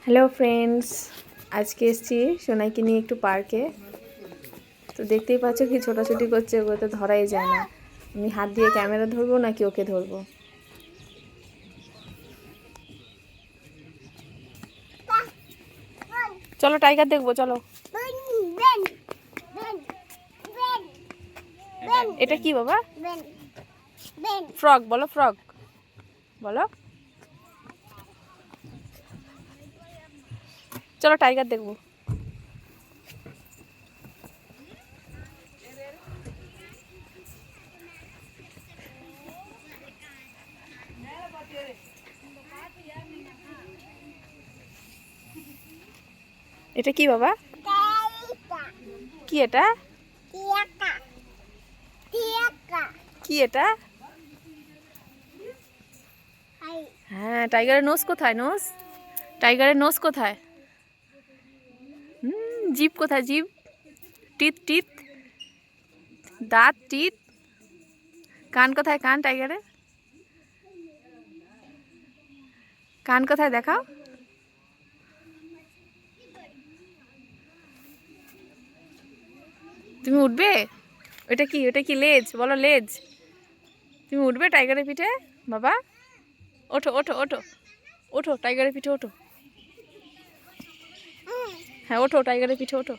Hello friends, আজকে এসেছি সোনাইকে নিয়ে একটু পার্কে। তো দেখতেই পাচ্ছ কি ছোটাছুটি করছে, ওকে তো ধরাই যায় না। আমি হাত দিয়ে ক্যামেরা ধরবো নাকি ওকে ধরবো? চলো টাইগার দেখবো, চলো। এটা কি বাবা? ফ্রগ বলো, ফ্রগ বলো। চলো টাইগার দেখবো। এটা কি বাবা? কি এটা? কি এটা? হ্যাঁ, টাইগারের নোজ কোথায়? নোজ, টাইগারের নোজ কোথায়? জিভ কোথায়? জিভ, টিথ, টিথ, দাঁত, টিথ। কান কোথায়? কান টাইগারের কান কোথায় দেখাও। তুমি উঠবে? ওটা কি? ওটা কি লেজ? বলো লেজ। তুমি উঠবে টাইগারের পিঠে বাবা? ওঠো ওঠো ওঠো ওঠো, টাইগারের পিঠে ওঠো। হ্যাঁ ওঠো, টাইগারের পিঠে ওঠো।